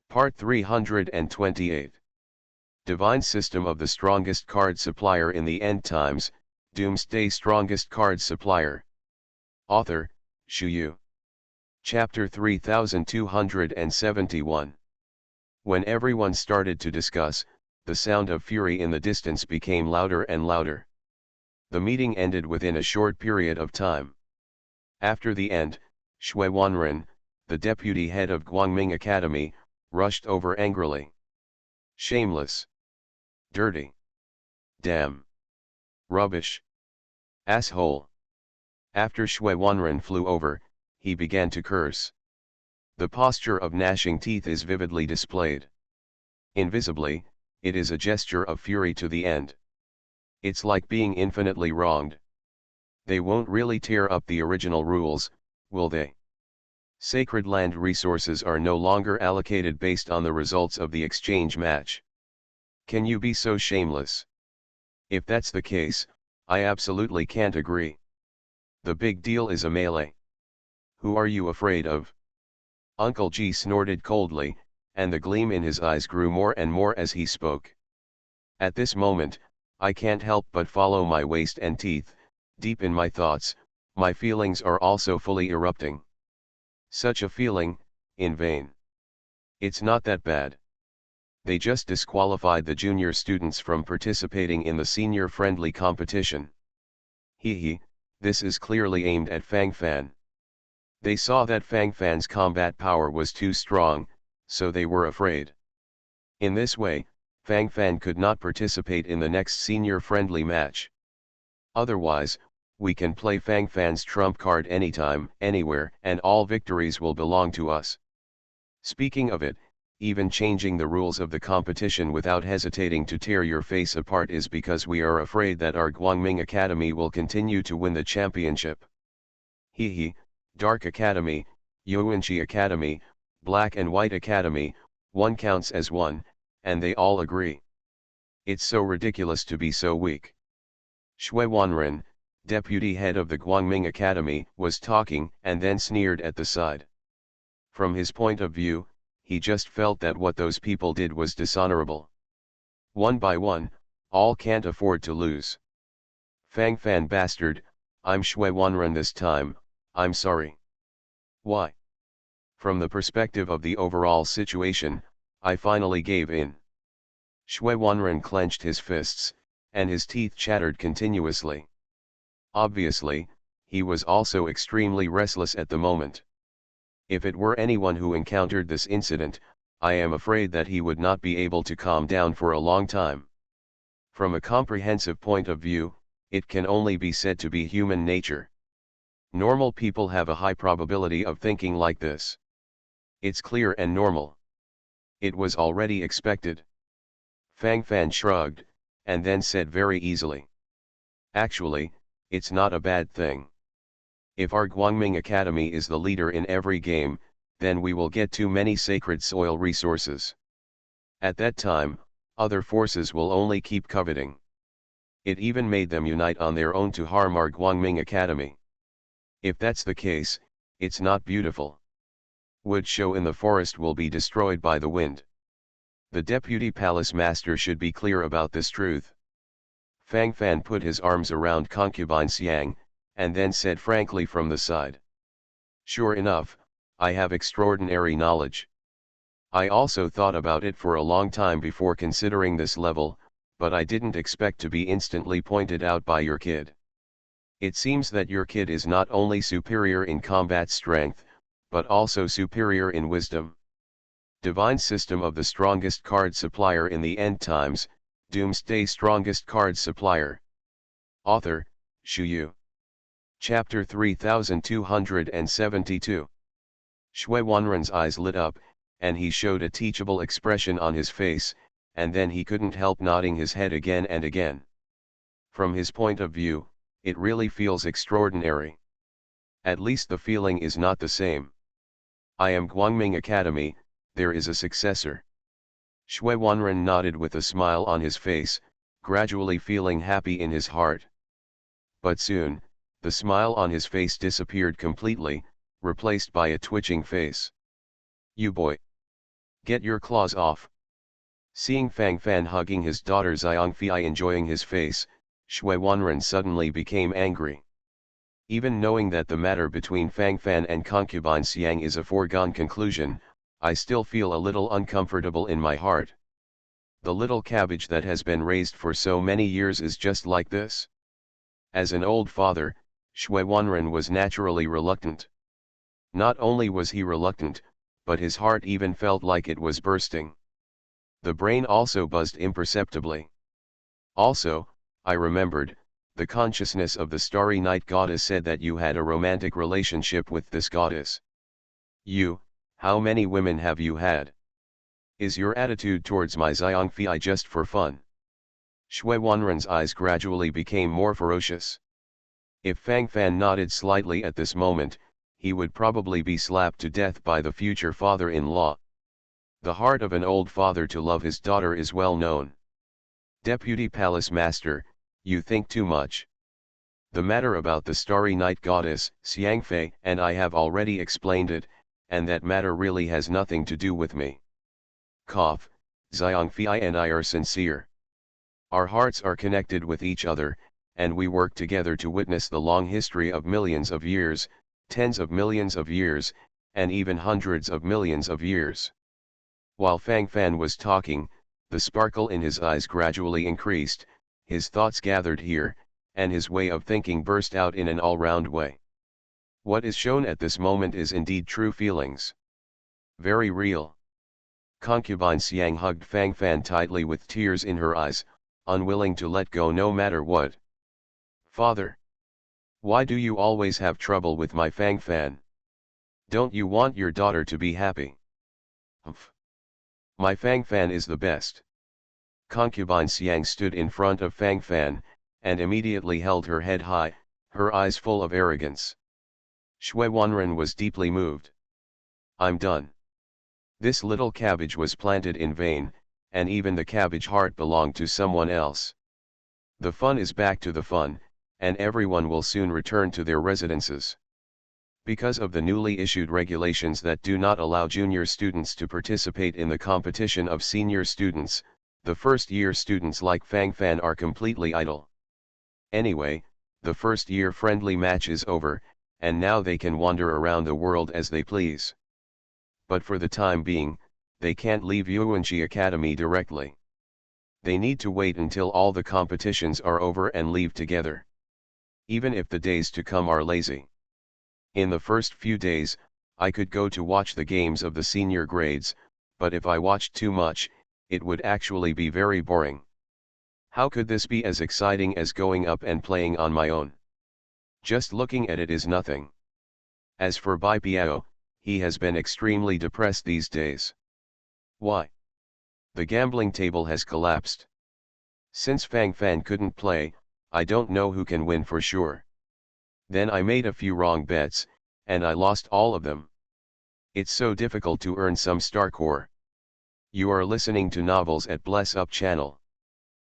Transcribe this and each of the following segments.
Part 328. Divine System of the Strongest Card Supplier in the End Times, Doomsday Strongest Card Supplier. Author, Shu. Chapter 3271. When everyone started to discuss, the sound of fury in the distance became louder and louder. The meeting ended within a short period of time. After the end, Shui Wanren, the deputy head of Guangming Academy, rushed over angrily. Shameless. Dirty. Damn. Rubbish. Asshole. After Shui Wanren flew over, he began to curse. The posture of gnashing teeth is vividly displayed. Invisibly, it is a gesture of fury to the end. It's like being infinitely wronged. They won't really tear up the original rules, will they? Sacred land resources are no longer allocated based on the results of the exchange match. Can you be so shameless? If that's the case, I absolutely can't agree. The big deal is a melee. Who are you afraid of? Uncle G snorted coldly, and the gleam in his eyes grew more and more as he spoke. At this moment, I can't help but follow my waist and teeth. Deep in my thoughts, my feelings are also fully erupting. Such a feeling, in vain. It's not that bad. They just disqualified the junior students from participating in the senior-friendly competition. Hee, this is clearly aimed at Fang Fan. They saw that Fang Fan's combat power was too strong, so they were afraid. In this way, Fang Fan could not participate in the next senior-friendly match. Otherwise, we can play Fang Fan's trump card anytime, anywhere, and all victories will belong to us. Speaking of it, even changing the rules of the competition without hesitating to tear your face apart is because we are afraid that our Guangming Academy will continue to win the championship. Hee, Dark Academy, Yuanqi Academy, Black and White Academy, one counts as one, and they all agree. It's so ridiculous to be so weak. Shui Wanren, deputy head of the Guangming Academy, was talking and then sneered at the side. From his point of view, he just felt that what those people did was dishonorable. One by one, all can't afford to lose. Fang Fan bastard, I'm Shui Wanren this time, I'm sorry. Why? From the perspective of the overall situation, I finally gave in. Shui Wanren clenched his fists, and his teeth chattered continuously. Obviously, he was also extremely restless at the moment. If it were anyone who encountered this incident, I am afraid that he would not be able to calm down for a long time. From a comprehensive point of view, it can only be said to be human nature. Normal people have a high probability of thinking like this. It's clear and normal. It was already expected. Fang Fan shrugged, and then said very easily. Actually, it's not a bad thing. If our Guangming Academy is the leader in every game, then we will get too many sacred soil resources. At that time, other forces will only keep coveting. It even made them unite on their own to harm our Guangming Academy. If that's the case, it's not beautiful. Wood show in the forest will be destroyed by the wind. The deputy palace master should be clear about this truth. Fang Fan put his arms around concubine Xiang, and then said frankly from the side. Sure enough, I have extraordinary knowledge. I also thought about it for a long time before considering this level, but I didn't expect to be instantly pointed out by your kid. It seems that your kid is not only superior in combat strength, but also superior in wisdom. Divine System of the Strongest Card Supplier in the End Times, Doomsday Strongest Card Supplier. Author, Shu. Chapter 3272. Shui Wanren's eyes lit up, and he showed a teachable expression on his face, and then he couldn't help nodding his head again and again. From his point of view, it really feels extraordinary. At least the feeling is not the same. I am Guangming Academy, there is a successor. Shui Wanren nodded with a smile on his face, gradually feeling happy in his heart. But soon, the smile on his face disappeared completely, replaced by a twitching face. You boy. Get your claws off. Seeing Fang Fan hugging his daughter Xiangfei enjoying his face, Shui Wanren suddenly became angry. Even knowing that the matter between Fang Fan and concubine Xiang is a foregone conclusion, I still feel a little uncomfortable in my heart. The little cabbage that has been raised for so many years is just like this. As an old father, Shui Wanren was naturally reluctant. Not only was he reluctant, but his heart even felt like it was bursting. The brain also buzzed imperceptibly. Also, I remembered, the consciousness of the starry night goddess said that you had a romantic relationship with this goddess. You, how many women have you had? Is your attitude towards my Xiangfei just for fun? Shui Wanren's eyes gradually became more ferocious. If Fang Fan nodded slightly at this moment, he would probably be slapped to death by the future father-in-law. The heart of an old father to love his daughter is well known. Deputy Palace Master, you think too much. The matter about the starry night goddess, Xiangfei, and I have already explained it, and that matter really has nothing to do with me. Cough, Xiangfei and I are sincere. Our hearts are connected with each other, and we work together to witness the long history of millions of years, tens of millions of years, and even hundreds of millions of years. While Fang Fan was talking, the sparkle in his eyes gradually increased, his thoughts gathered here, and his way of thinking burst out in an all-round way. What is shown at this moment is indeed true feelings. Very real. Concubine Xiang hugged Fang Fan tightly with tears in her eyes, unwilling to let go no matter what. Father! Why do you always have trouble with my Fang Fan? Don't you want your daughter to be happy? Humph! My Fang Fan is the best. Concubine Xiang stood in front of Fang Fan, and immediately held her head high, her eyes full of arrogance. Shui Wanren was deeply moved. I'm done. This little cabbage was planted in vain, and even the cabbage heart belonged to someone else. The fun is back to the fun, and everyone will soon return to their residences. Because of the newly issued regulations that do not allow junior students to participate in the competition of senior students, the first-year students like Fang Fan are completely idle. Anyway, the first-year friendly match is over, and now they can wander around the world as they please. But for the time being, they can't leave Yuanqi Academy directly. They need to wait until all the competitions are over and leave together. Even if the days to come are lazy. In the first few days, I could go to watch the games of the senior grades, but if I watched too much, it would actually be very boring. How could this be as exciting as going up and playing on my own? Just looking at it is nothing. As for Bai Piao, he has been extremely depressed these days. Why? The gambling table has collapsed. Since Fang Fan couldn't play, I don't know who can win for sure. Then I made a few wrong bets, and I lost all of them. It's so difficult to earn some star core. You are listening to Novels at Bless Up channel.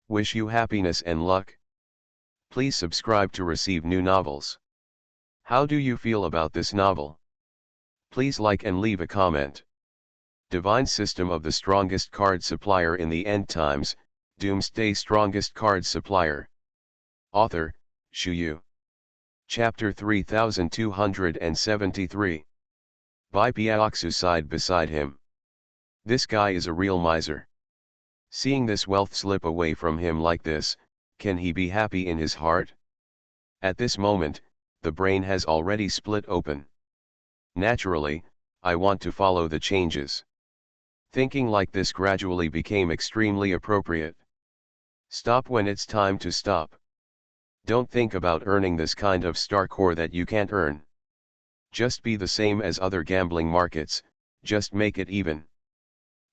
Wish you happiness and luck. Please subscribe to receive new novels. How do you feel about this novel? Please like and leave a comment. Divine System of the Strongest Card Supplier in the End Times, Doomsday Strongest Card Supplier. Author, Shu Yu. Chapter 3273. Bai Piaoxu sighed beside him. This guy is a real miser. Seeing this wealth slip away from him like this, can he be happy in his heart? At this moment, the brain has already split open. Naturally, I want to follow the changes. Thinking like this gradually became extremely appropriate. Stop when it's time to stop. Don't think about earning this kind of star core that you can't earn. Just be the same as other gambling markets, just make it even.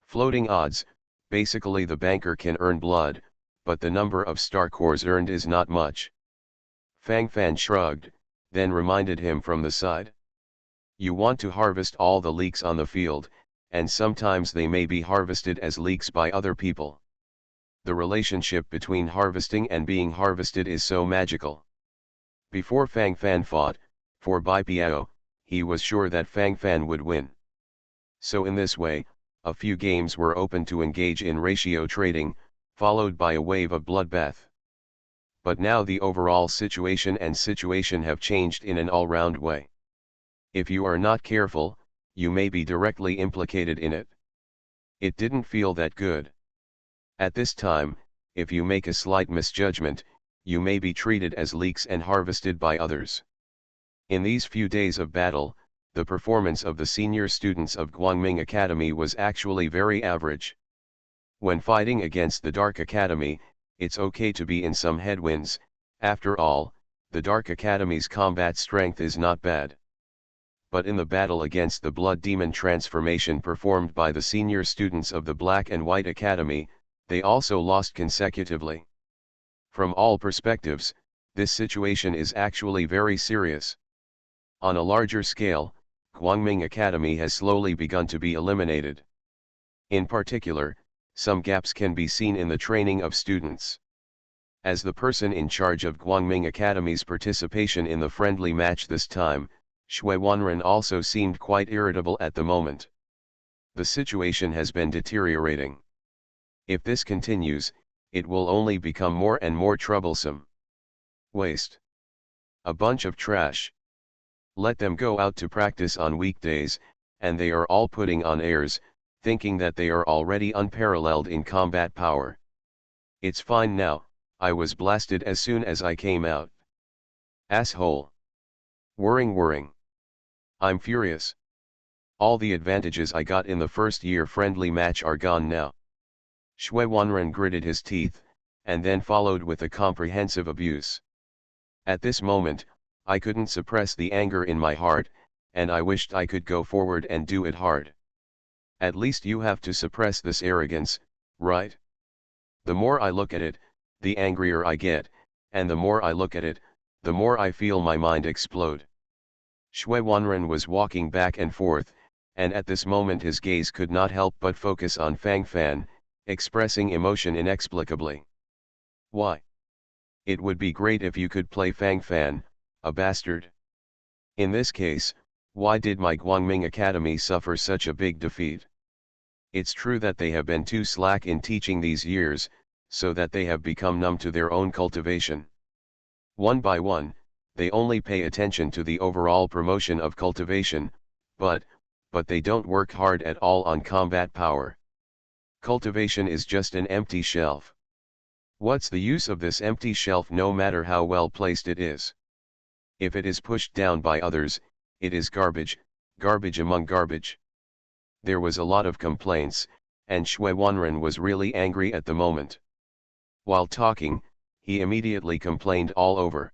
Floating odds, basically the banker can earn blood, but the number of star cores earned is not much. Fang Fan shrugged, then reminded him from the side. You want to harvest all the leeks on the field, and sometimes they may be harvested as leeks by other people. The relationship between harvesting and being harvested is so magical. Before Fang Fan fought, for Bai Piao, he was sure that Fang Fan would win. So in this way, a few games were open to engage in ratio trading, followed by a wave of bloodbath. But now the overall situation have changed in an all-round way. If you are not careful, you may be directly implicated in it. It didn't feel that good. At this time, if you make a slight misjudgment, you may be treated as leaks and harvested by others. In these few days of battle, the performance of the senior students of Guangming Academy was actually very average. When fighting against the Dark Academy, it's okay to be in some headwinds. After all, the Dark Academy's combat strength is not bad. But in the battle against the Blood Demon transformation performed by the senior students of the Black and White Academy, they also lost consecutively. From all perspectives, this situation is actually very serious. On a larger scale, Guangming Academy has slowly begun to be eliminated. In particular, some gaps can be seen in the training of students. As the person in charge of Guangming Academy's participation in the friendly match this time, Shui Wanren also seemed quite irritable at the moment. The situation has been deteriorating. If this continues, it will only become more and more troublesome. Waste. A bunch of trash. Let them go out to practice on weekdays, and they are all putting on airs, thinking that they are already unparalleled in combat power. It's fine now, I was blasted as soon as I came out. Asshole. Whirring. I'm furious. All the advantages I got in the first year friendly match are gone now. Shui Wanren gritted his teeth, and then followed with a comprehensive abuse. At this moment, I couldn't suppress the anger in my heart, and I wished I could go forward and do it hard. At least you have to suppress this arrogance, right? The more I look at it, the angrier I get, and the more I look at it, the more I feel my mind explode. Shui Wanren was walking back and forth, and at this moment his gaze could not help but focus on Fang Fan, expressing emotion inexplicably. Why? It would be great if you could play Fang Fan, a bastard. In this case, why did my Guangming Academy suffer such a big defeat? It's true that they have been too slack in teaching these years, so that they have become numb to their own cultivation. One by one, they only pay attention to the overall promotion of cultivation, but they don't work hard at all on combat power. Cultivation is just an empty shelf. What's the use of this empty shelf no matter how well placed it is? If it is pushed down by others, it is garbage among garbage. There was a lot of complaints, and Shui Wanren was really angry at the moment. While talking, he immediately complained all over.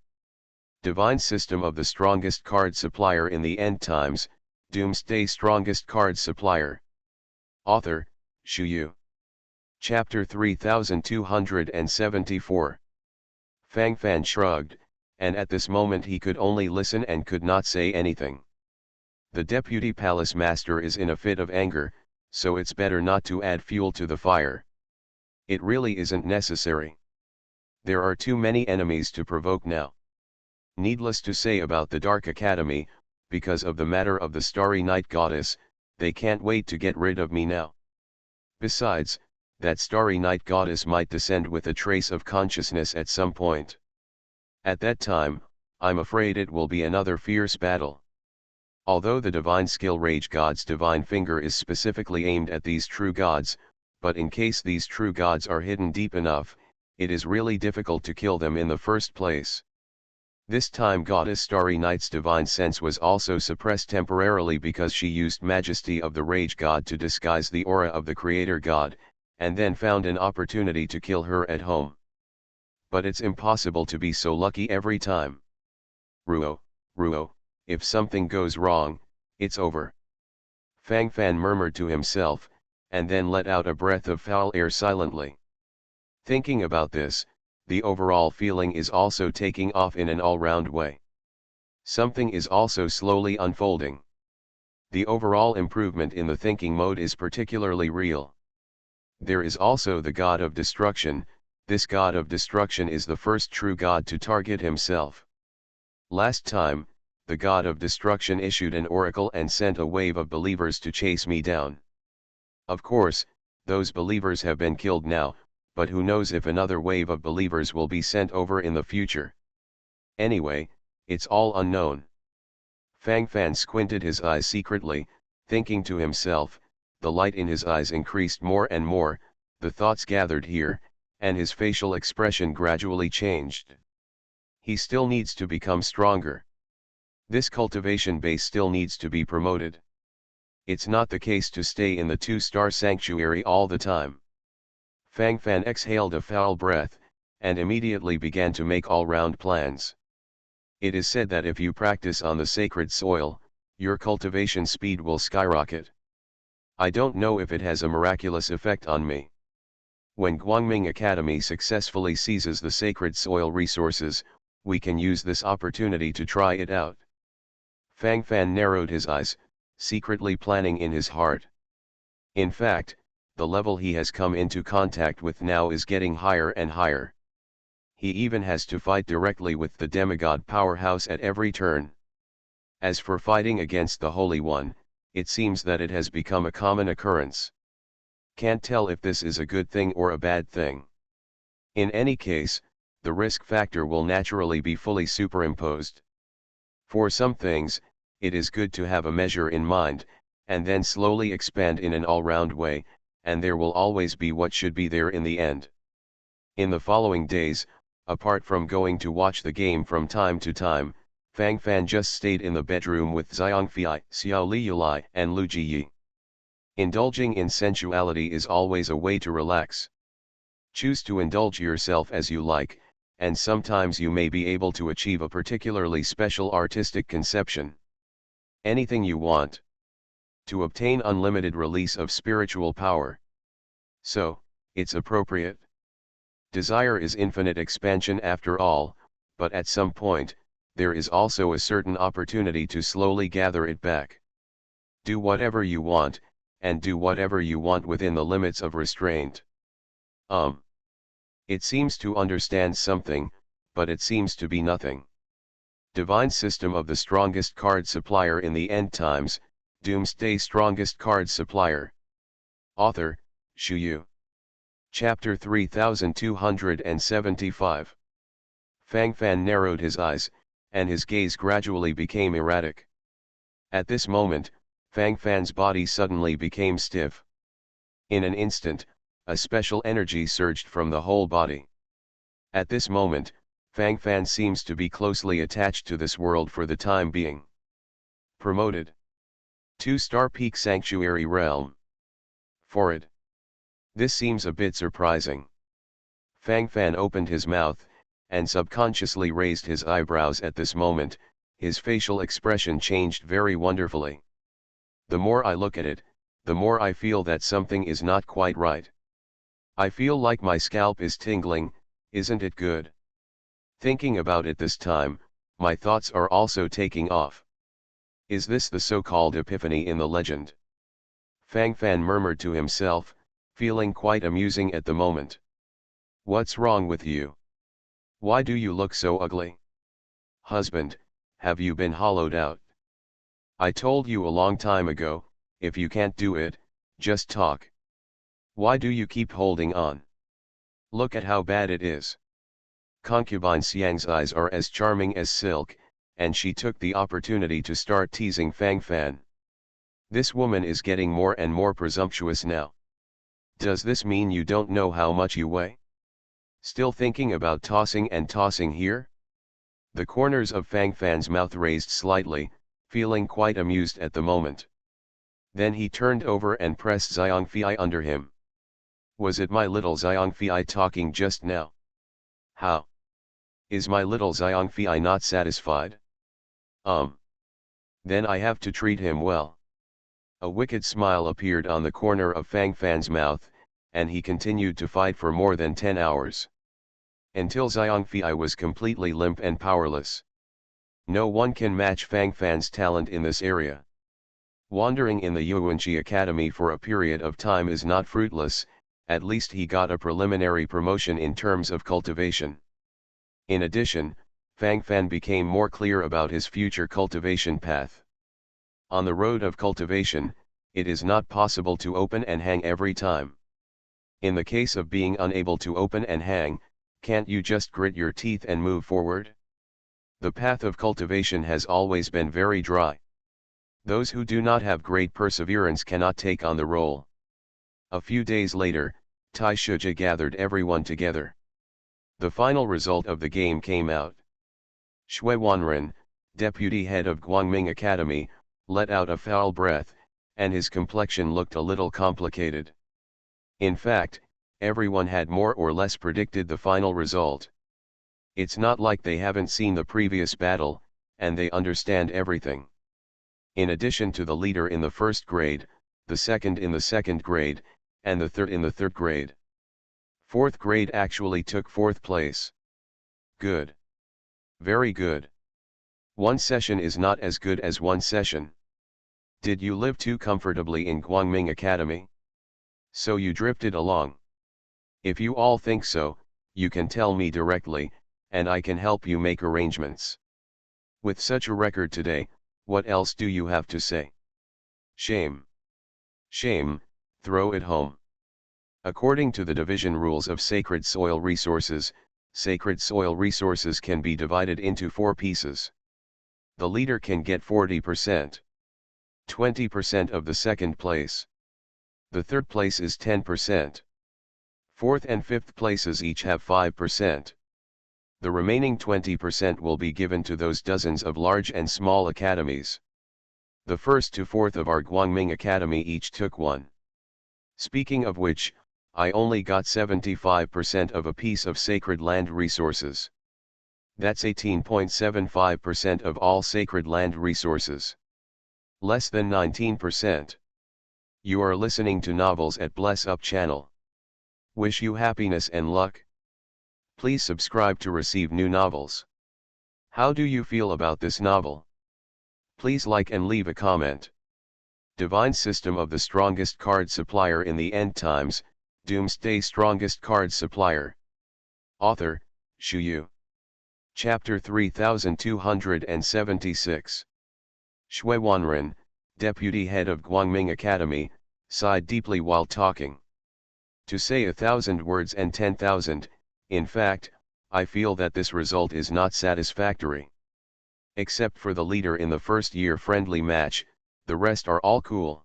Divine system of the strongest card supplier in the end times, Doomsday strongest card supplier. Author, Shu Yu. Chapter 3274. Fang Fan shrugged, and at this moment he could only listen and could not say anything. The deputy palace master is in a fit of anger, so it's better not to add fuel to the fire. It really isn't necessary. There are too many enemies to provoke now. Needless to say about the Dark Academy, because of the matter of the Starry Night Goddess, they can't wait to get rid of me now. Besides, that Starry Night Goddess might descend with a trace of consciousness at some point. At that time, I'm afraid it will be another fierce battle. Although the divine skill Rage God's divine finger is specifically aimed at these true gods, but in case these true gods are hidden deep enough, it is really difficult to kill them in the first place. This time Goddess Starry Night's divine sense was also suppressed temporarily because she used Majesty of the Rage God to disguise the aura of the Creator God, and then found an opportunity to kill her at home. But it's impossible to be so lucky every time. Ruo, if something goes wrong, it's over. Fang Fan murmured to himself, and then let out a breath of foul air silently. Thinking about this, the overall feeling is also taking off in an all-round way. Something is also slowly unfolding. The overall improvement in the thinking mode is particularly real. There is also the God of Destruction. This God of Destruction is the first true God to target himself. Last time, the God of Destruction issued an oracle and sent a wave of believers to chase me down. Of course, those believers have been killed now, but who knows if another wave of believers will be sent over in the future. Anyway, it's all unknown. Fang Fan squinted his eyes secretly, thinking to himself. The light in his eyes increased more and more, the thoughts gathered here, and his facial expression gradually changed. He still needs to become stronger. This cultivation base still needs to be promoted. It's not the case to stay in the 2-star sanctuary all the time. Fang Fan exhaled a foul breath, and immediately began to make all-round plans. It is said that if you practice on the sacred soil, your cultivation speed will skyrocket. I don't know if it has a miraculous effect on me. When Guangming Academy successfully seizes the sacred soil resources, we can use this opportunity to try it out. Fang Fan narrowed his eyes, secretly planning in his heart. In fact, the level he has come into contact with now is getting higher and higher. He even has to fight directly with the demigod powerhouse at every turn. As for fighting against the Holy One, it seems that it has become a common occurrence. Can't tell if this is a good thing or a bad thing. In any case, the risk factor will naturally be fully superimposed. For some things, it is good to have a measure in mind, and then slowly expand in an all-round way, and there will always be what should be there in the end. In the following days, apart from going to watch the game from time to time, Fang Fan just stayed in the bedroom with Xiangfei, Xiao Liyulai, and Lu Jiyi. Indulging in sensuality is always a way to relax. Choose to indulge yourself as you like, and sometimes you may be able to achieve a particularly special artistic conception. Anything you want. To obtain unlimited release of spiritual power. So, it's appropriate. Desire is infinite expansion after all, but at some point, there is also a certain opportunity to slowly gather it back. Do whatever you want, and do whatever you want within the limits of restraint. It seems to understand something, but it seems to be nothing. Divine System of the Strongest Card Supplier in the End Times, Doomsday Strongest Card Supplier. Author, Shu Yu. Chapter 3275. Fang Fan narrowed his eyes, and his gaze gradually became erratic. At this moment, Fang Fan's body suddenly became stiff. In an instant, a special energy surged from the whole body. At this moment, Fang Fan seems to be closely attached to this world for the time being. Promoted. 2-star peak sanctuary realm. Forward. This seems a bit surprising. Fang Fan opened his mouth, and subconsciously raised his eyebrows at this moment. His facial expression changed very wonderfully. The more I look at it, the more I feel that something is not quite right. I feel like my scalp is tingling, isn't it good? Thinking about it this time, my thoughts are also taking off. Is this the so-called epiphany in the legend? Fang Fan murmured to himself, feeling quite amusing at the moment. What's wrong with you? Why do you look so ugly? Husband, have you been hollowed out? I told you a long time ago, if you can't do it, just talk. Why do you keep holding on? Look at how bad it is. Concubine Xiang's eyes are as charming as silk, and she took the opportunity to start teasing Fang Fan. This woman is getting more and more presumptuous now. Does this mean you don't know how much you weigh? Still thinking about tossing and tossing here? The corners of Fang Fan's mouth raised slightly, feeling quite amused at the moment. Then he turned over and pressed Xiangfei under him. Was it my little Xiangfei talking just now? How? Is my little Xiangfei not satisfied? Then I have to treat him well. A wicked smile appeared on the corner of Fang Fan's mouth, and he continued to fight for more than 10 hours. Until Xiangfei was completely limp and powerless. No one can match Fang Fan's talent in this area. Wandering in the Yuanqi Academy for a period of time is not fruitless, at least he got a preliminary promotion in terms of cultivation. In addition, Fang Fan became more clear about his future cultivation path. On the road of cultivation, it is not possible to open and hang every time. In the case of being unable to open and hang, can't you just grit your teeth and move forward? The path of cultivation has always been very dry. Those who do not have great perseverance cannot take on the role. A few days later, Tai Shiji gathered everyone together. The final result of the game came out. Shui Wanren, deputy head of Guangming Academy, let out a foul breath, and his complexion looked a little complicated. In fact, everyone had more or less predicted the final result. It's not like they haven't seen the previous battle, and they understand everything. In addition to the leader in the first grade, the second in the second grade, and the third in the third grade. Fourth grade actually took fourth place. Good. Very good. One session is not as good as one session. Did you live too comfortably in Guangming Academy? So you drifted along. If you all think so, you can tell me directly, and I can help you make arrangements. With such a record today, what else do you have to say? Shame. Shame, throw it home. According to the division rules of sacred soil resources can be divided into 4 pieces. The leader can get 40%. 20% of the second place. The third place is 10%. Fourth and fifth places each have 5%. The remaining 20% will be given to those dozens of large and small academies. The first to fourth of our Guangming Academy each took 1. Speaking of which, I only got 75% of a piece of sacred land resources. That's 18.75% of all sacred land resources. Less than 19%. You are listening to Novels at Bless Up channel. Wish you happiness and luck. Please subscribe to receive new novels. How do you feel about this novel? Please like and leave a comment. Divine System of the Strongest Card Supplier in the End Times, Doomsday Strongest Card Supplier. Author, Shu Yu. Chapter 3276. Shui Wanren, deputy head of Guangming Academy, sighed deeply while talking. To say 1,000 words and 10,000, in fact, I feel that this result is not satisfactory. Except for the leader in the first year friendly match, the rest are all cool.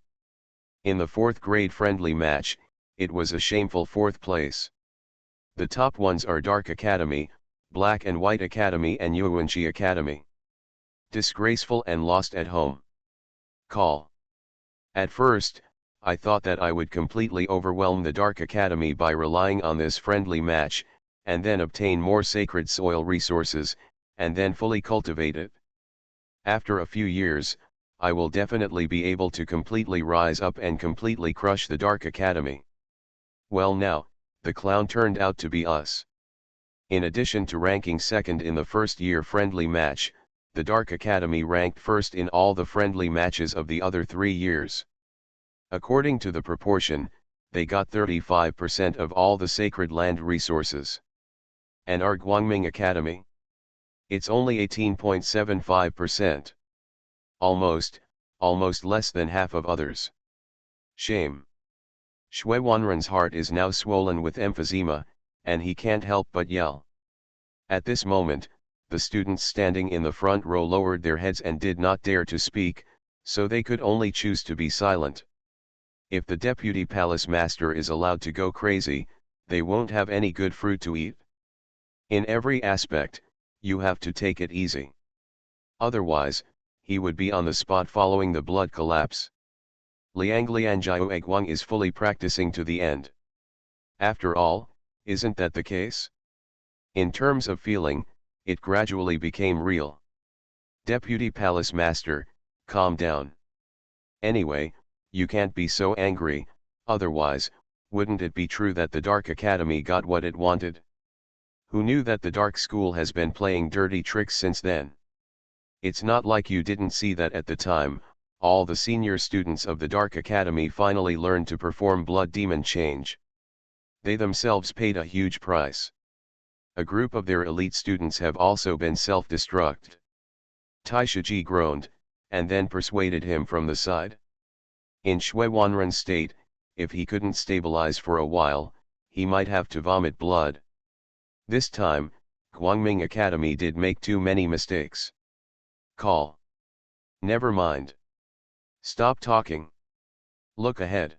In the 4th grade friendly match, it was a shameful 4th place. The top ones are Dark Academy, Black and White Academy and Yuanqi Academy. Disgraceful and lost at home. Call. At first, I thought that I would completely overwhelm the Dark Academy by relying on this friendly match, and then obtain more sacred soil resources, and then fully cultivate it. After a few years, I will definitely be able to completely rise up and completely crush the Dark Academy. Well now, the clown turned out to be us. In addition to ranking second in the first year friendly match, the Dark Academy ranked first in all the friendly matches of the other 3 years. According to the proportion, they got 35% of all the sacred land resources. And our Guangming Academy? It's only 18.75%. Almost less than half of others. Shame. Shui Wanren's heart is now swollen with emphysema, and he can't help but yell. At this moment, the students standing in the front row lowered their heads and did not dare to speak, so they could only choose to be silent. If the deputy palace master is allowed to go crazy, they won't have any good fruit to eat. In every aspect, you have to take it easy. Otherwise, he would be on the spot following the blood collapse. Liang Egwang is fully practicing to the end. After all, isn't that the case? In terms of feeling, it gradually became real. Deputy Palace Master, calm down. Anyway, you can't be so angry, otherwise, wouldn't it be true that the Dark Academy got what it wanted? Who knew that the Dark School has been playing dirty tricks since then? It's not like you didn't see that at the time. All the senior students of the Dark Academy finally learned to perform Blood Demon Change. They themselves paid a huge price. A group of their elite students have also been self-destruct. Tai Shiji groaned, and then persuaded him from the side. In Shui Wanren's state, if he couldn't stabilize for a while, he might have to vomit blood. This time, Guangming Academy did make too many mistakes. Call. Never mind. Stop talking. Look ahead.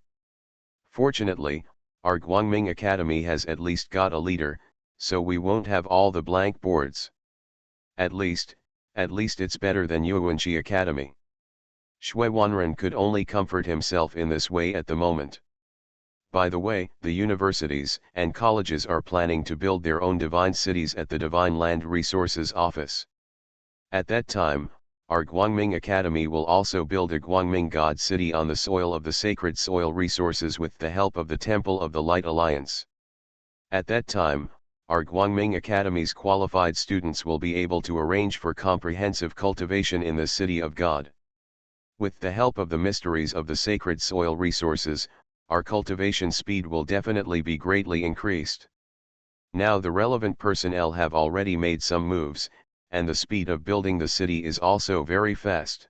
Fortunately, our Guangming Academy has at least got a leader, so we won't have all the blank boards. At least it's better than Yuanqi Academy. Shui Wanren could only comfort himself in this way at the moment. By the way, the universities and colleges are planning to build their own divine cities at the Divine Land Resources Office. At that time, our Guangming Academy will also build a Guangming God City on the soil of the sacred soil resources with the help of the Temple of the Light Alliance. At that time, our Guangming Academy's qualified students will be able to arrange for comprehensive cultivation in the City of God. With the help of the mysteries of the sacred soil resources, our cultivation speed will definitely be greatly increased. Now the relevant personnel have already made some moves, and the speed of building the city is also very fast.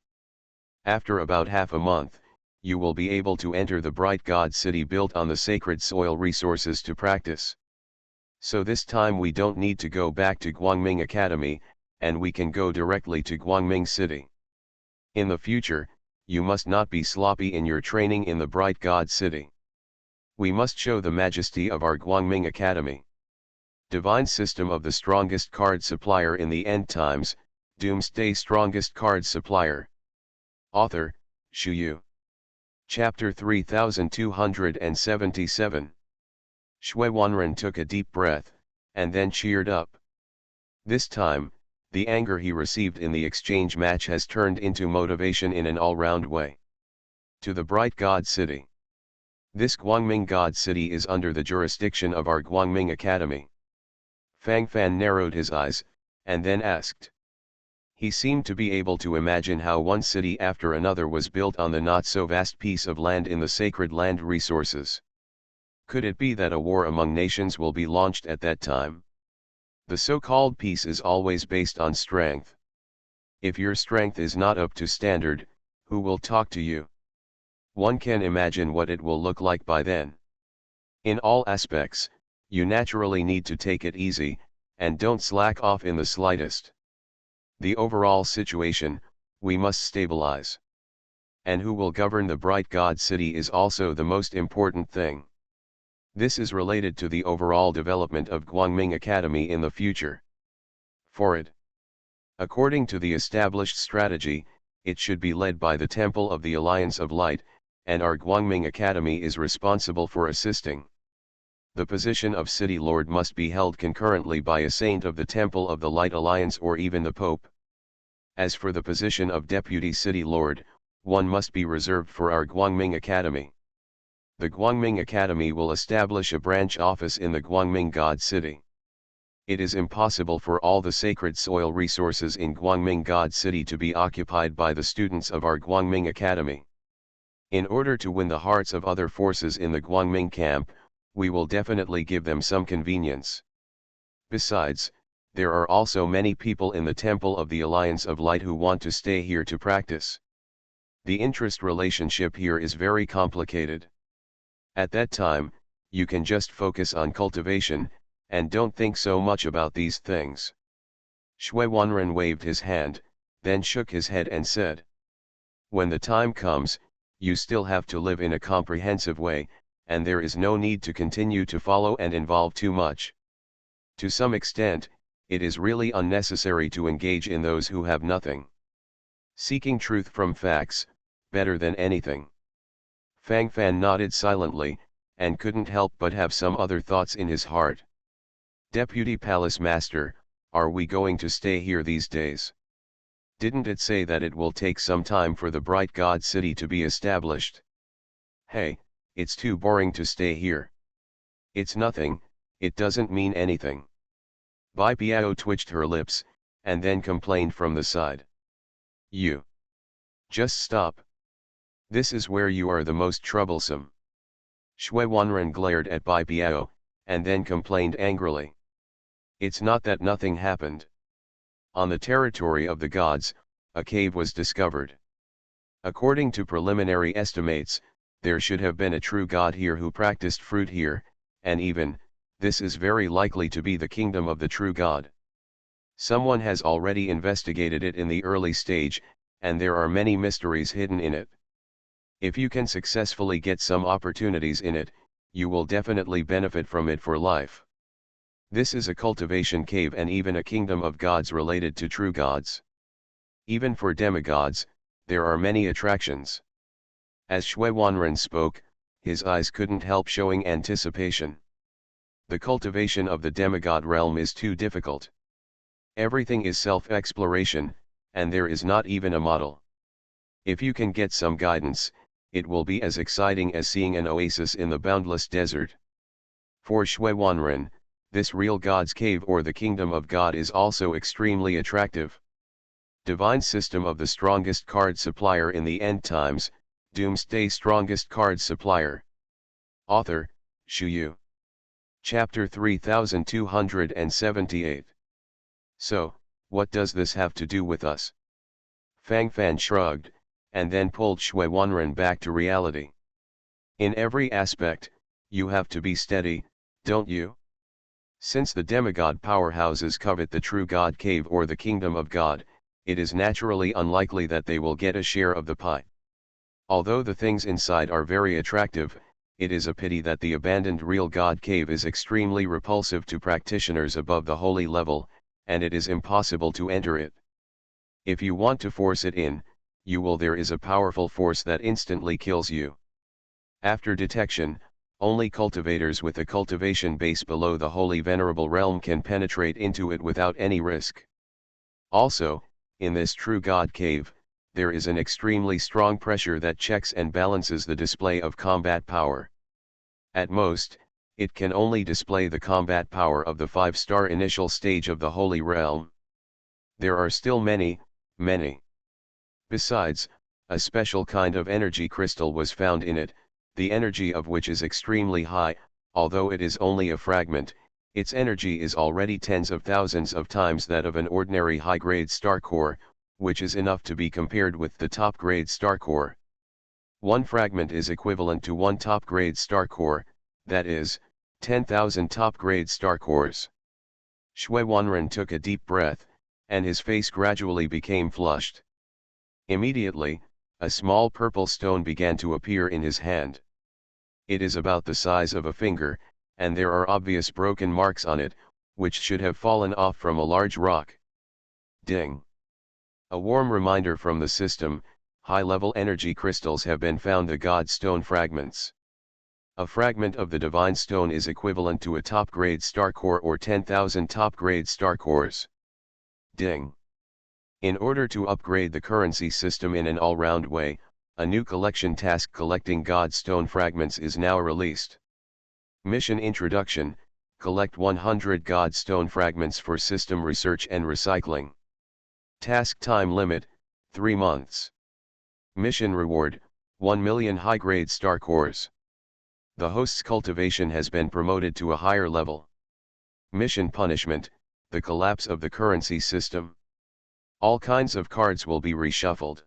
After about half a month, you will be able to enter the bright God city built on the sacred soil resources to practice. So this time we don't need to go back to Guangming Academy, and we can go directly to Guangming City. In the future, you must not be sloppy in your training in the bright God city. We must show the majesty of our Guangming Academy. Divine System of the Strongest Card Supplier in the End Times, Doomsday Strongest Card Supplier. Author, Xu Yu. Chapter 3277. Shui Wanren took a deep breath, and then cheered up. This time, the anger he received in the exchange match has turned into motivation in an all-round way. To the bright God city. This Guangming God city is under the jurisdiction of our Guangming Academy. Fang Fan narrowed his eyes, and then asked. He seemed to be able to imagine how one city after another was built on the not-so-vast piece of land in the sacred land resources. Could it be that a war among nations will be launched at that time? The so-called peace is always based on strength. If your strength is not up to standard, who will talk to you? One can imagine what it will look like by then. In all aspects, you naturally need to take it easy, and don't slack off in the slightest. The overall situation, we must stabilize. And who will govern the bright God city is also the most important thing. This is related to the overall development of Guangming Academy in the future. For it, according to the established strategy, it should be led by the Temple of the Alliance of Light, and our Guangming Academy is responsible for assisting. The position of City Lord must be held concurrently by a saint of the Temple of the Light Alliance or even the Pope. As for the position of Deputy City Lord, one must be reserved for our Guangming Academy. The Guangming Academy will establish a branch office in the Guangming God City. It is impossible for all the sacred soil resources in Guangming God City to be occupied by the students of our Guangming Academy. In order to win the hearts of other forces in the Guangming camp, we will definitely give them some convenience. Besides, there are also many people in the Temple of the Alliance of Light who want to stay here to practice. The interest relationship here is very complicated. At that time, you can just focus on cultivation, and don't think so much about these things. Shui Wanren waved his hand, then shook his head and said, when the time comes, you still have to live in a comprehensive way, and there is no need to continue to follow and involve too much. To some extent, it is really unnecessary to engage in those who have nothing. Seeking truth from facts, better than anything. Fang Fan nodded silently, and couldn't help but have some other thoughts in his heart. Deputy Palace Master, are we going to stay here these days? Didn't it say that it will take some time for the bright God city to be established? Hey, it's too boring to stay here. It's nothing, it doesn't mean anything. Bai Biao twitched her lips, and then complained from the side. You. Just stop. This is where you are the most troublesome. Shui Wanren glared at Bai Biao, and then complained angrily. It's not that nothing happened. On the territory of the gods, a cave was discovered. According to preliminary estimates, there should have been a true god here who practiced fruit here, and even, this is very likely to be the kingdom of the true god. Someone has already investigated it in the early stage, and there are many mysteries hidden in it. If you can successfully get some opportunities in it, you will definitely benefit from it for life. This is a cultivation cave and even a kingdom of gods related to true gods. Even for demigods, there are many attractions. As Shui Wanren spoke, his eyes couldn't help showing anticipation. The cultivation of the demigod realm is too difficult. Everything is self-exploration, and there is not even a model. If you can get some guidance, it will be as exciting as seeing an oasis in the boundless desert. For Shui Wanren, this real God's cave or the kingdom of God is also extremely attractive. Divine system of the strongest card supplier in the end times, Doomsday strongest card supplier. Author, Shu Yu. Chapter 3278. So, what does this have to do with us? Fang Fan shrugged, and then pulled Shui Wanren back to reality. In every aspect, you have to be steady, don't you? Since the demigod powerhouses covet the true God cave or the kingdom of God, it is naturally unlikely that they will get a share of the pie. Although the things inside are very attractive, it is a pity that the abandoned real God cave is extremely repulsive to practitioners above the holy level, and it is impossible to enter it. If you want to force it in, there is a powerful force that instantly kills you. After detection, only cultivators with a cultivation base below the holy venerable realm can penetrate into it without any risk. Also, in this true God cave, there is an extremely strong pressure that checks and balances the display of combat power. At most, it can only display the combat power of the 5-star initial stage of the holy realm. There are still many. Besides, a special kind of energy crystal was found in it, the energy of which is extremely high. Although it is only a fragment, its energy is already tens of thousands of times that of an ordinary high-grade star core, which is enough to be compared with the top-grade star core. One fragment is equivalent to one top-grade star core, that is, 10,000 top-grade star cores. Shui Wanren took a deep breath, and his face gradually became flushed. Immediately, a small purple stone began to appear in his hand. It is about the size of a finger, and there are obvious broken marks on it, which should have fallen off from a large rock. Ding! A warm reminder from the system, high-level energy crystals have been found, the God Stone fragments. A fragment of the Divine Stone is equivalent to a top-grade star core or 10,000 top-grade star cores. Ding! In order to upgrade the currency system in an all-round way, a new collection task collecting God Stone fragments is now released. Mission Introduction: collect 100 God Stone fragments for system research and recycling. Task time limit: 3 months. Mission reward: 1 million high-grade star cores. The host's cultivation has been promoted to a higher level. Mission punishment: the collapse of the currency system. All kinds of cards will be reshuffled.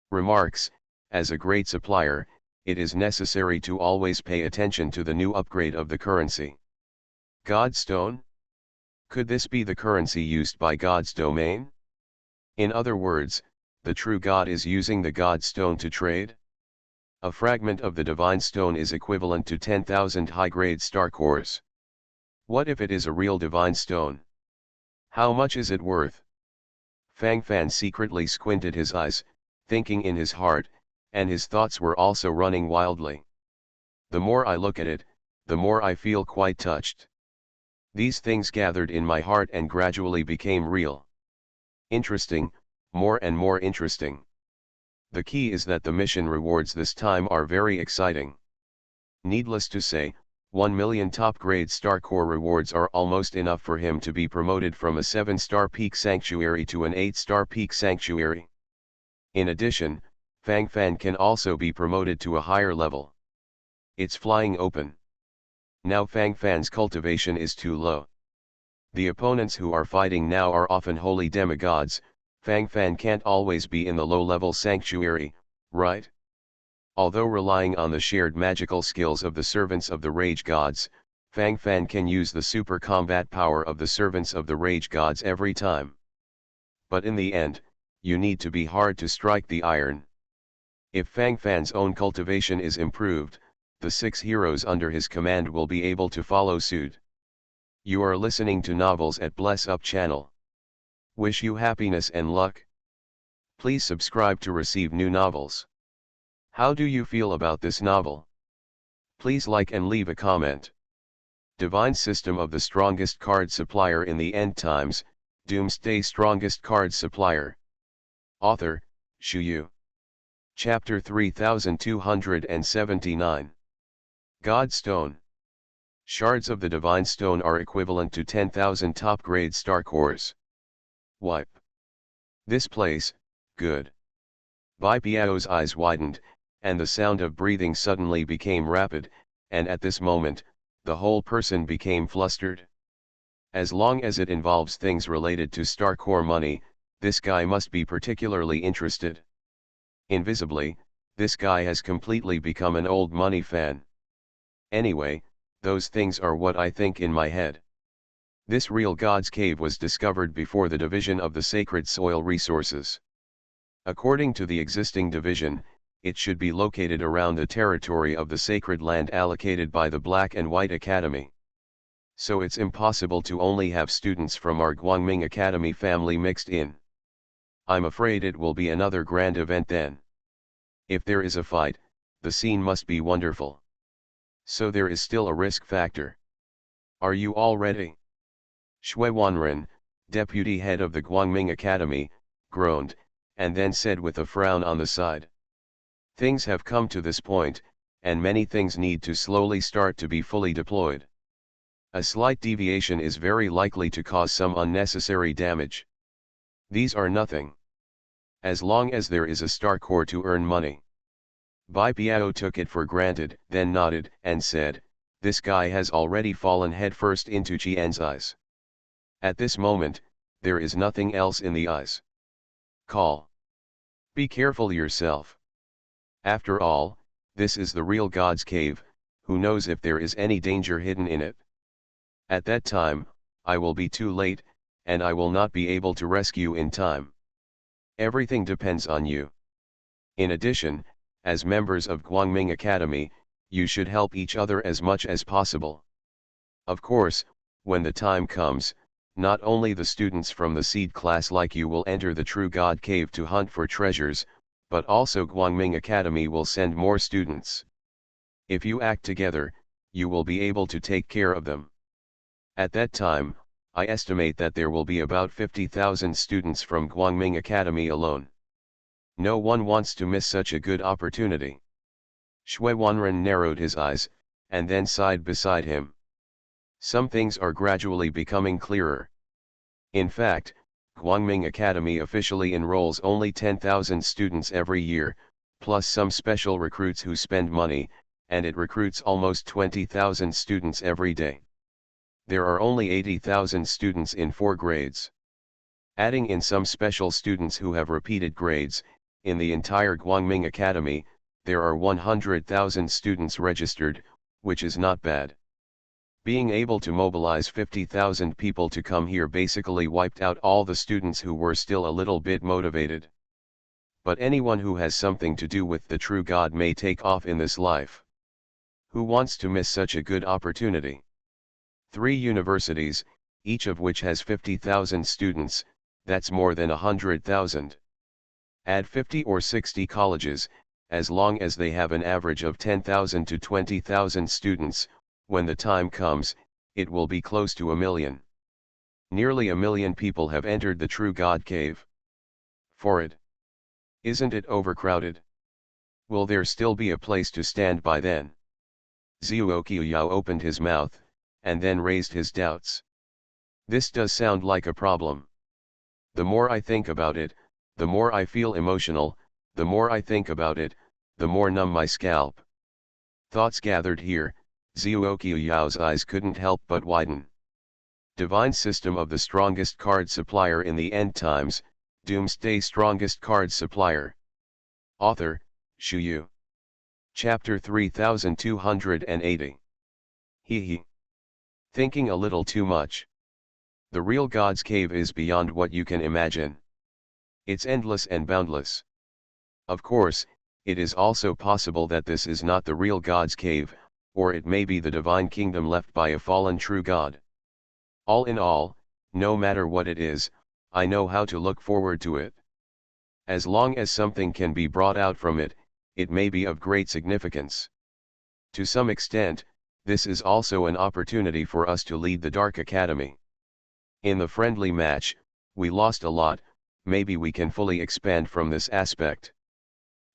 Remarks: as a great supplier, it is necessary to always pay attention to the new upgrade of the currency. God Stone? Could this be the currency used by God's domain? In other words, the true God is using the God Stone to trade? A fragment of the Divine Stone is equivalent to 10,000 high-grade star cores. What if it is a real Divine Stone? How much is it worth? Fang Fan secretly squinted his eyes, thinking in his heart, and his thoughts were also running wildly. The more I look at it, the more I feel quite touched. These things gathered in my heart and gradually became real. Interesting, more and more interesting. The key is that the mission rewards this time are very exciting. Needless to say, 1 million top-grade star core rewards are almost enough for him to be promoted from a 7-star peak sanctuary to an 8-star peak sanctuary. In addition, Fang Fan can also be promoted to a higher level. It's flying open. Now Fang Fan's cultivation is too low. The opponents who are fighting now are often holy demigods. Fang Fan can't always be in the low-level sanctuary, right? Although relying on the shared magical skills of the servants of the Rage Gods, Fang Fan can use the super combat power of the servants of the Rage Gods every time. But in the end, you need to be hard to strike the iron. If Fang Fan's own cultivation is improved, the 6 heroes under his command will be able to follow suit. You are listening to Novels at Bless Up channel. Wish you happiness and luck. Please subscribe to receive new novels. How do you feel about this novel? Please like and leave a comment. Divine System of the Strongest Card Supplier in the End Times, Doomsday Strongest Card Supplier. Author, Shu Yu. Chapter 3279. God Stone. Shards of the Divine Stone are equivalent to 10,000 top-grade star cores. Wipe. This place, good. Bai Piao's eyes widened, and the sound of breathing suddenly became rapid, and at this moment, the whole person became flustered. As long as it involves things related to star core money, this guy must be particularly interested. Invisibly, this guy has completely become an old money fan. Anyway, those things are what I think in my head. This real God's Cave was discovered before the division of the sacred soil resources. According to the existing division, it should be located around the territory of the sacred land allocated by the Black and White Academy. So it's impossible to only have students from our Guangming Academy family mixed in. I'm afraid it will be another grand event then. If there is a fight, the scene must be wonderful. So there is still a risk factor. Are you all ready? Shui Wanren, deputy head of the Guangming Academy, groaned, and then said with a frown on the side. Things have come to this point, and many things need to slowly start to be fully deployed. A slight deviation is very likely to cause some unnecessary damage. These are nothing. As long as there is a star core to earn money. Bai Piao took it for granted, then nodded, and said, this guy has already fallen headfirst into Qian's eyes. At this moment, there is nothing else in the eyes. Call. Be careful yourself. After all, this is the real God's Cave, who knows if there is any danger hidden in it. At that time, I will be too late, and I will not be able to rescue in time. Everything depends on you. In addition, as members of Guangming Academy, you should help each other as much as possible. Of course, when the time comes, not only the students from the seed class like you will enter the True God Cave to hunt for treasures, but also Guangming Academy will send more students. If you act together, you will be able to take care of them. At that time, I estimate that there will be about 50,000 students from Guangming Academy alone. No one wants to miss such a good opportunity. Shui Wanren narrowed his eyes, and then sighed beside him. Some things are gradually becoming clearer. In fact, Guangming Academy officially enrolls only 10,000 students every year, plus some special recruits who spend money, and it recruits almost 20,000 students every day. There are only 80,000 students in 4 grades. Adding in some special students who have repeated grades, in the entire Guangming Academy, there are 100,000 students registered, which is not bad. Being able to mobilize 50,000 people to come here basically wiped out all the students who were still a little bit motivated. But anyone who has something to do with the true God may take off in this life. Who wants to miss such a good opportunity? 3 universities, each of which has 50,000 students, that's more than 100,000. Add 50 or 60 colleges, as long as they have an average of 10,000 to 20,000 students, when the time comes, it will be close to 1 million. Nearly 1 million people have entered the True God Cave. For it. Isn't it overcrowded? Will there still be a place to stand by then? Zhuo Qiuyao opened his mouth, and then raised his doubts. This does sound like a problem. The more I think about it, the more I feel emotional, the more I think about it, the more numb my scalp. Thoughts gathered here, Zhuo Qiuyao's eyes couldn't help but widen. Divine System of the Strongest Card Supplier in the End Times, Doomsday Strongest Card Supplier. Author, Shuyu. Chapter 3280. He. Thinking a little too much. The real God's cave is beyond what you can imagine. It's endless and boundless. Of course, it is also possible that this is not the real God's cave, or it may be the divine kingdom left by a fallen true God. All in all, no matter what it is, I know how to look forward to it. As long as something can be brought out from it, it may be of great significance. To some extent, this is also an opportunity for us to lead the Dark Academy. In the friendly match, we lost a lot, maybe we can fully expand from this aspect.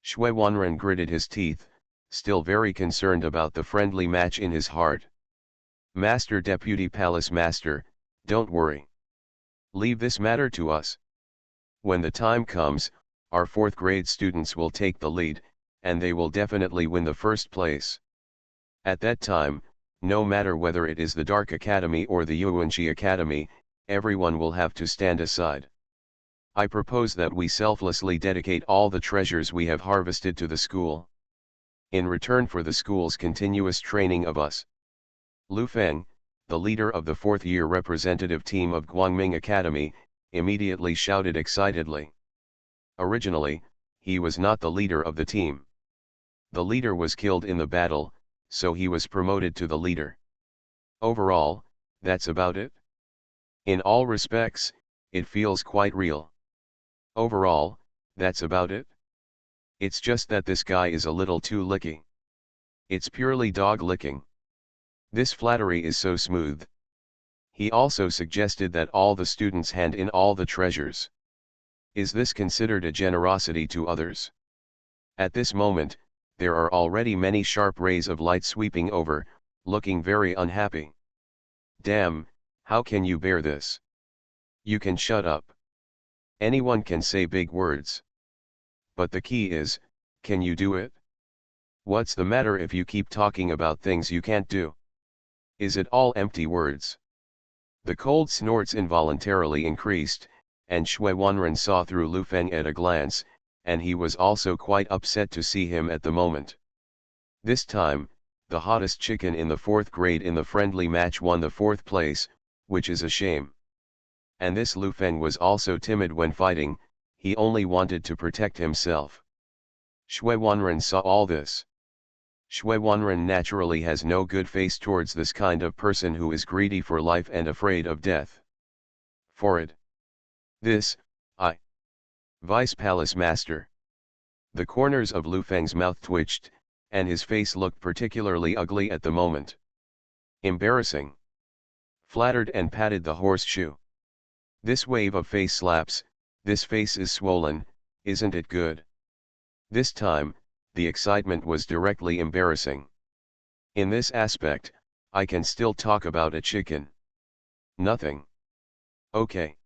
Shui Wanren gritted his teeth, still very concerned about the friendly match in his heart. Master Deputy Palace Master, don't worry. Leave this matter to us. When the time comes, our 4th grade students will take the lead, and they will definitely win the first place. At that time, no matter whether it is the Dark Academy or the Yuanqi Academy, everyone will have to stand aside. I propose that we selflessly dedicate all the treasures we have harvested to the school. In return for the school's continuous training of us. Lu Feng, the leader of the 4th-year representative team of Guangming Academy, immediately shouted excitedly. Originally, he was not the leader of the team. The leader was killed in the battle, so he was promoted to the leader. Overall, that's about it. In all respects, it feels quite real. Overall, that's about it. It's just that this guy is a little too licky. It's purely dog licking. This flattery is so smooth. He also suggested that all the students hand in all the treasures. Is this considered a generosity to others? At this moment, there are already many sharp rays of light sweeping over, looking very unhappy. Damn, how can you bear this? You can shut up. Anyone can say big words. But the key is, can you do it? What's the matter if you keep talking about things you can't do? Is it all empty words? The cold snorts involuntarily increased, and Shui Wanren saw through Lu Feng at a glance, and he was also quite upset to see him at the moment. This time, the hottest chicken in the 4th grade in the friendly match won the 4th place, which is a shame. And this Lu Feng was also timid when fighting, he only wanted to protect himself. Shui Wanren saw all this. Shui Wanren naturally has no good face towards this kind of person who is greedy for life and afraid of death. For it. This, Vice Palace Master. The corners of Lu Feng's mouth twitched, and his face looked particularly ugly at the moment. Embarrassing. Flattered and patted the horseshoe. This wave of face slaps, this face is swollen, isn't it good? This time, the excitement was directly embarrassing. In this aspect, I can still talk about a chicken. Nothing. Okay.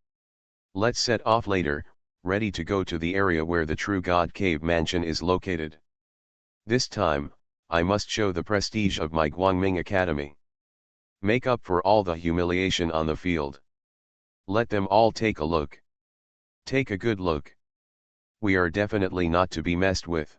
Let's set off later, ready to go to the area where the True God Cave Mansion is located. This time, I must show the prestige of my Guangming Academy. Make up for all the humiliation on the field. Let them all take a look. Take a good look. We are definitely not to be messed with.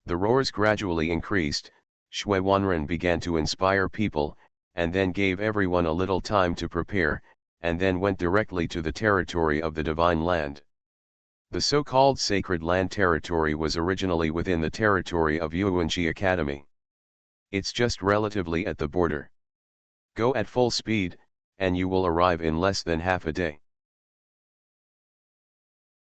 The roars gradually increased, Shui Wanren began to inspire people, and then gave everyone a little time to prepare, and then went directly to the territory of the Divine Land. The so-called Sacred Land territory was originally within the territory of Yuanqi Academy. It's just relatively at the border. Go at full speed, and you will arrive in less than half a day.